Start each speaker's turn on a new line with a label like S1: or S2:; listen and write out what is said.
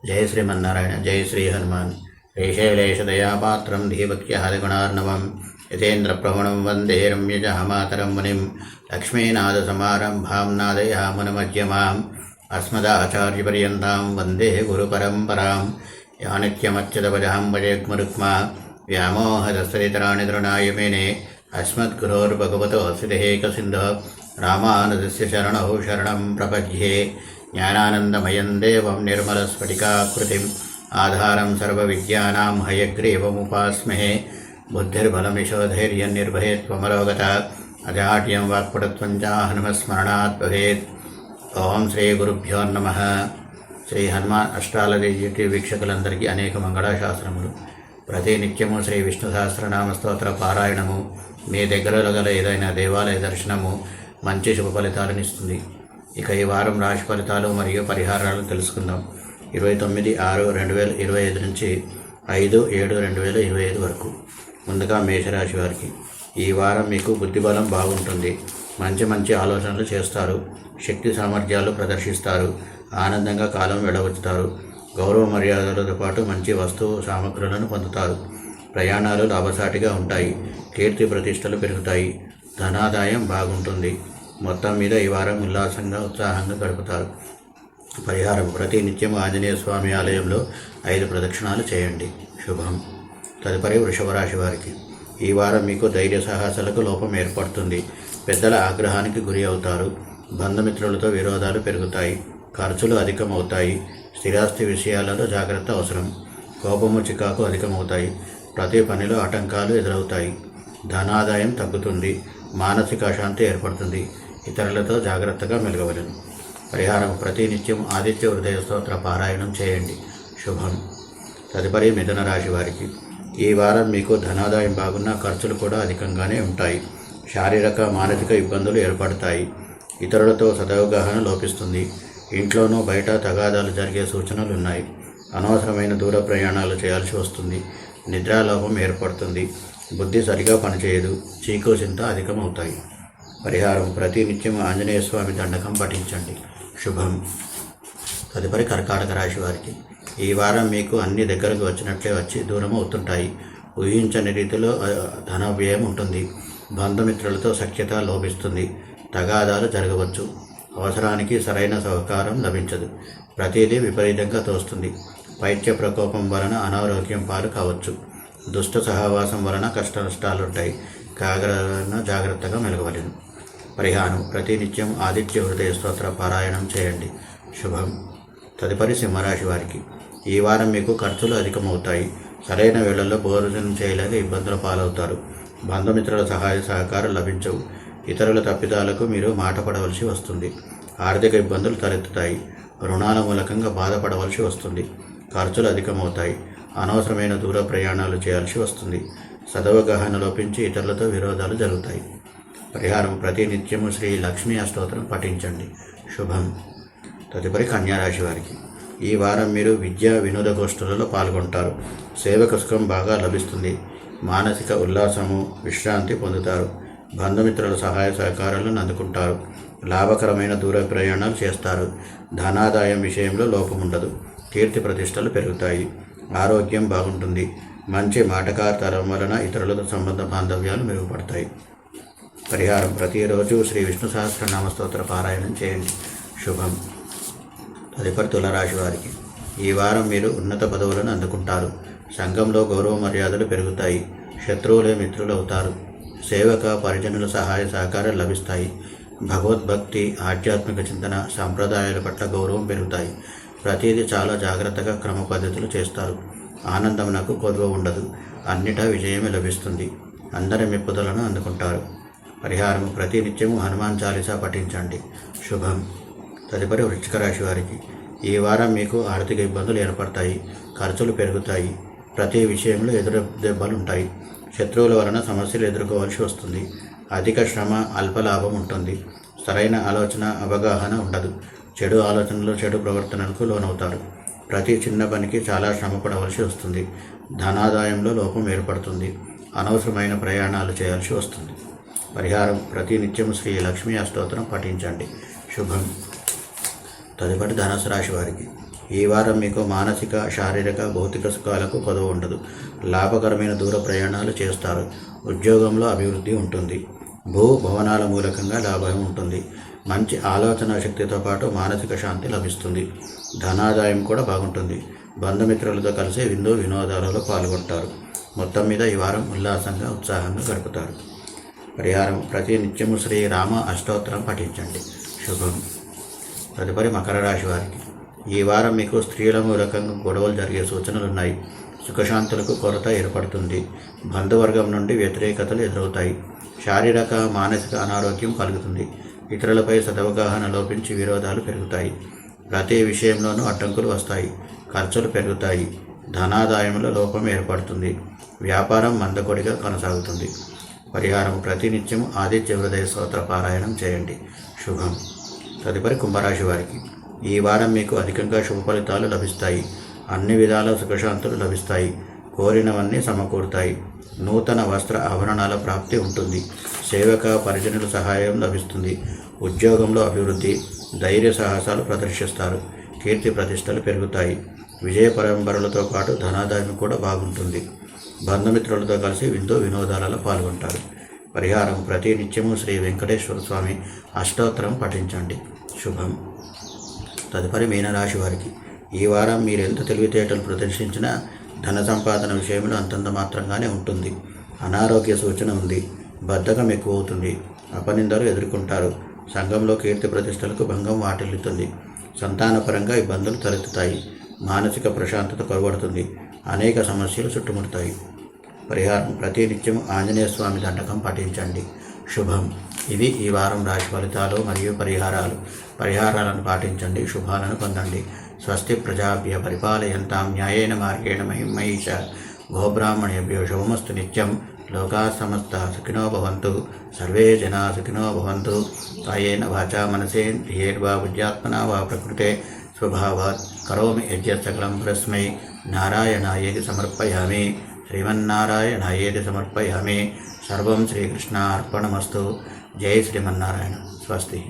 S1: జయ శ్రీమన్నారాయణ. జయ శ్రీ హనుమాన్. శ్రీశైలేశదయాపాత్రం ధీభక్త్యాదిగుణార్ణవం యతేంద్రప్రవణం వందే రమ్యజహమాతరం మునిం లక్ష్మీనాథసమారంభాం నాదయామునమధ్యమాం అస్మదాచార్యపర్యంతాం వందే గురుపరంపరాం yeah నిత్యమచ్యుతపదాం భజేగ్మరుక్మా వ్యామోహదస్తరితరాణి తృణాయ మేనే అస్మద్గురోర్భగవతోऽस्य దేహికసిन्धो రామానుజస్య శరణౌ శరణం ప్రపద్యే. జ్ఞానానందమయం దేవం నిర్మలస్ఫటికాకృతిం ఆధారం సర్వవిద్యానాం హయగ్రీవముపాస్మహే. బుద్ధిర్బలమిశోధైర్యం నిర్భయత్వమరోగత అజాడ్యం వాక్పటుత్వం చ హనుమస్మరణాత్ భవేత్. ఓం శ్రీ గురుభ్యో నమః. శ్రీ హనుమాన్ అష్టాలజీ యూట్యూబ్ వీక్షకులందరికీ అనేక మంగళాశాసనములు. ప్రతి నిత్యము శ్రీ విష్ణు సహస్రనామ స్తోత్ర పారాయణము మీ దగ్గరలో గల ఏదైనా దేవాలయ దర్శనము మంచి శుభ ఫలితాలను ఇస్తుంది. ఇక ఈ వారం రాశి ఫలితాలు మరియు పరిహారాలను తెలుసుకుందాం. 29/6/2025 నుంచి 5/7/2025 వరకు. ముందుగా మేషరాశి వారికి ఈ వారం మీకు బుద్ధిబలం బాగుంటుంది. మంచి ఆలోచనలు చేస్తారు. శక్తి సామర్థ్యాలు ప్రదర్శిస్తారు. ఆనందంగా కాలం వెడవచ్చుతారు. గౌరవ మర్యాదలతో పాటు మంచి వస్తువు సామగ్రులను పొందుతారు. ప్రయాణాలు లాభసాటిగా ఉంటాయి. కీర్తి ప్రతిష్టలు పెరుగుతాయి. ధనాదాయం బాగుంటుంది. మొత్తం మీద ఈ వారం ఉల్లాసంగా ఉత్సాహంగా గడుపుతారు. పరిహారం: ప్రతి నిత్యం ఆంజనేయ స్వామి ఆలయంలో 5 ప్రదక్షిణాలు చేయండి. శుభం. తదుపరి వృషభ రాశి వారికి ఈ వారం మీకు ధైర్య సాహసాలకు లోపం ఏర్పడుతుంది. పెద్దల ఆగ్రహానికి గురి అవుతారు. బంధుమిత్రులతో విరోధాలు పెరుగుతాయి. ఖర్చులు అధికమవుతాయి. స్థిరాస్తి విషయాలలో జాగ్రత్త అవసరం. కోపము చికాకు అధికమవుతాయి. ప్రతి పనిలో ఆటంకాలు ఎదురవుతాయి. ధనాదాయం తగ్గుతుంది. మానసిక అశాంతి ఏర్పడుతుంది. ఇతరులతో జాగ్రత్తగా మెలగవలను. పరిహారం: ప్రతి నిత్యం ఆదిత్య హృదయ స్తోత్ర పారాయణం చేయండి. శుభం. తదుపరి మిథున రాశి వారికి ఈ వారం మీకు ధనాదాయం బాగున్నా ఖర్చులు కూడా అధికంగానే ఉంటాయి. శారీరక మానసిక ఇబ్బందులు ఏర్పడతాయి. ఇతరులతో సదవగాహన లోపిస్తుంది. ఇంట్లోనూ బయట తగాదాలు జరిగే సూచనలు ఉన్నాయి. అనవసరమైన దూర ప్రయాణాలు చేయాల్సి వస్తుంది. నిద్రాలోపం ఏర్పడుతుంది. బుద్ధి సరిగా పనిచేయదు. చీకు చింత అధికమవుతాయి. పరిహారం: ప్రతి నిత్యం ఆంజనేయ స్వామి దండకం పఠించండి. శుభం. తదుపరి కర్కాటక రాశి వారికి ఈ వారం మీకు అన్ని దగ్గరకు వచ్చినట్లే వచ్చి దూరం అవుతుంటాయి. ఊహించని రీతిలో ధన వ్యయం ఉంటుంది. బంధుమిత్రులతో సఖ్యత లోపిస్తుంది. తగాదాలు జరగవచ్చు. అవసరానికి సరైన సహకారం లభించదు. ప్రతిదీ విపరీతంగా తోస్తుంది. పైత్య ప్రకోపం వలన అనారోగ్యం పాలు కావచ్చు. దుష్ట సహవాసం వలన కష్ట నష్టాలుంటాయి. జాగ్రత్తగా మెలగవలెను. పరిహారం: ప్రతి నిత్యం ఆదిత్య హృదయ స్తోత్ర పారాయణం చేయండి. శుభం. తదుపరి సింహరాశి వారికి ఈ వారం మీకు ఖర్చులు అధికమవుతాయి. సరైన వేళల్లో భోజనం చేయలేక ఇబ్బందుల పాలవుతారు. బంధుమిత్రుల సహాయ సహకారం లభించవు. ఇతరుల తప్పిదాలకు మీరు మాట పడవలసి వస్తుంది. ఆర్థిక ఇబ్బందులు తలెత్తుతాయి. రుణాల మూలకంగా బాధపడవలసి వస్తుంది. ఖర్చులు అధికమవుతాయి. అనవసరమైన దూర ప్రయాణాలు చేయాల్సి వస్తుంది. సదవగాహన లోపించి ఇతరులతో విరోధాలు జరుగుతాయి. పరిహారం: ప్రతి నిత్యము శ్రీ లక్ష్మీ అష్టోత్తరం పఠించండి. శుభం. తదుపరి కన్యారాశి వారికి ఈ వారం మీరు విద్యా వినోద గోష్ఠులలో పాల్గొంటారు. సేవక సుఖం బాగా లభిస్తుంది. మానసిక ఉల్లాసము విశ్రాంతి పొందుతారు. బంధుమిత్రుల సహాయ సహకారాలను అందుకుంటారు. లాభకరమైన దూర ప్రయాణాలు చేస్తారు. ధనాదాయం విషయంలో లోపముండదు. కీర్తి ప్రతిష్టలు పెరుగుతాయి. ఆరోగ్యం బాగుంటుంది. మంచి మాటకారతరం వలన ఇతరులతో సంబంధ బాంధవ్యాలు మెరుగుపడతాయి. పరిహారం: ప్రతిరోజు శ్రీ విష్ణు సహస్రనామ స్తోత్ర పారాయణం చేయండి. శుభం. తదుపరి తులారాశి వారికి ఈ వారం మీరు ఉన్నత పదవులను అందుకుంటారు. సంఘంలో గౌరవ మర్యాదలు పెరుగుతాయి. శత్రువులే మిత్రులు అవుతారు. సేవక పరిజనుల సహాయ సహకారాలు లభిస్తాయి. భగవద్భక్తి, ఆధ్యాత్మిక చింతన, సంప్రదాయాల పట్ల గౌరవం పెరుగుతాయి. ప్రతిదీ చాలా జాగ్రత్తగా క్రమ పద్ధతులు చేస్తారు. ఆనందం నాకు కొదువ ఉండదు. అన్నిటా విజయమే లభిస్తుంది. అందరి మెప్పుదలను అందుకుంటారు. పరిహారం: ప్రతి నిత్యము హనుమాన్ చాలీసా పఠించండి. శుభం. తదుపరి వృశ్చిక రాశి వారికి ఈ వారం మీకు ఆర్థిక ఇబ్బందులు ఏర్పడతాయి. ఖర్చులు పెరుగుతాయి. ప్రతి విషయంలో ఎదురు దెబ్బలుంటాయి. శత్రువుల వలన సమస్యలు ఎదుర్కోవాల్సి వస్తుంది. అధిక శ్రమ, అల్ప లాభం ఉంటుంది. సరైన ఆలోచన, అవగాహన ఉండదు. చెడు ఆలోచనలు, చెడు ప్రవర్తనలకు లోనవుతారు. ప్రతి చిన్న పనికి చాలా శ్రమ పడవలసి వస్తుంది. ధనాదాయంలో లోపం ఏర్పడుతుంది. అనవసరమైన ప్రయాణాలు చేయాల్సి వస్తుంది. పరిహారం: ప్రతి నిత్యం శ్రీ లక్ష్మీ అష్టోత్తరం పఠించండి. శుభం. తదుపరి ధనుసు రాశి వారికి ఈ వారం మీకు మానసిక, శారీరక, భౌతిక సుఖాలకు కొదవ ఉండదు. లాభకరమైన దూర ప్రయాణాలు చేస్తారు. ఉద్యోగంలో అభివృద్ధి ఉంటుంది. భూ భవనాల మూలకంగా లాభం ఉంటుంది. మంచి ఆలోచన శక్తితో పాటు మానసిక శాంతి లభిస్తుంది. ధనాదాయం కూడా బాగుంటుంది. బంధుమిత్రులతో కలిసి విందు వినోదాలలో పాల్గొంటారు. మొత్తం మీద ఈ వారం ఉల్లాసంగా, ఉత్సాహంగా గడుపుతారు. పరిహారం: ప్రతి నిత్యము శ్రీరామ అష్టోత్తరం పఠించండి. శుభం. తదుపరి మకర రాశి వారికి ఈ వారం మీకు స్త్రీల మూలకంగా గొడవలు జరిగే సూచనలున్నాయి. సుఖశాంతులకు కొరత ఏర్పడుతుంది. బంధువర్గం నుండి వ్యతిరేకతలు ఎదురవుతాయి. శారీరక, మానసిక అనారోగ్యం కలుగుతుంది. ఇతరులపై సదవగాహన లోపించి విరోధాలు పెరుగుతాయి. ప్రతి విషయంలోనూ అడ్డంకులు వస్తాయి. ఖర్చులు పెరుగుతాయి. ధనాదాయంలో లోపం ఏర్పడుతుంది. వ్యాపారం మందకొడిగా కొనసాగుతుంది. పరిహారం: ప్రతినిత్యం ఆదిత్య హృదయ స్తోత్ర పారాయణం చేయండి. శుభం. తదుపరి కుంభరాశి వారికి ఈ వారం మీకు అధికంగా శుభ ఫలితాలు లభిస్తాయి. అన్ని విధాల సుఖశాంతులు లభిస్తాయి. కోరినవన్నీ సమకూరుతాయి. నూతన వస్త్ర ఆభరణాల ప్రాప్తి ఉంటుంది. సేవక పరిజనుల సహాయం లభిస్తుంది. ఉద్యోగంలో అభివృద్ధి, ధైర్య సాహసాలు ప్రదర్శిస్తారు. కీర్తి ప్రతిష్టలు పెరుగుతాయి. విజయ పరంపరలతో పాటు ధనాదాయం కూడా బాగుంటుంది. బంధుమిత్రులతో కలిసి విందు వినోదాలలో పాల్గొంటారు. పరిహారం: ప్రతి నిత్యము శ్రీ వెంకటేశ్వర స్వామి అష్టోత్తరం పఠించండి. శుభం. తదుపరి మీనరాశి వారికి ఈ వారం మీరెంత తెలివితేటలు ప్రదర్శించినా ధన సంపాదన విషయంలో అంతంత మాత్రంగానే ఉంటుంది. అనారోగ్య సూచన ఉంది. బద్ధకం ఎక్కువ అవుతుంది. అపనిందలు ఎదుర్కొంటారు. సంఘంలో కీర్తి ప్రతిష్టలకు భంగం వాటిల్లుతుంది. సంతానపరంగా ఇబ్బందులు తలెత్తుతాయి. మానసిక ప్రశాంతత కొరబడుతుంది. అనేక సమస్యలు చుట్టుముడతాయి. పరిహారం: ప్రతి నిత్యం ఆంజనేయ స్వామి దండకం పఠించండి. శుభం. ఇవి ఈ వారం రాశి ఫలితాలు మరియు పరిహారాలను పాటించండి. శుభాలను పొందండి. స్వస్తి ప్రజాభ్య పరిపాలయంతాం న్యాయేన మార్గేణ మహిమహీష గోబ్రాహ్మణేభ్యో శుభమస్తు నిత్యం. లోకా సమస్త సుఖినో భవంతు. సర్వే జనా సుఖినో భవంతు. కాయేన వాచా మనసేంద్రియైర్వా బుద్ధ్యాత్మనా వా ప్రకృతే స్వభావాత్ కరోమి యజ్ఞసకలం పరస్మై నారాయణాయేతి సమర్పయామి. శ్రీమన్నారాయణాయేతి సమర్పయామి. సర్వం శ్రీకృష్ణార్పణమస్తు. జై శ్రీమన్నారాయణ. స్వస్తి.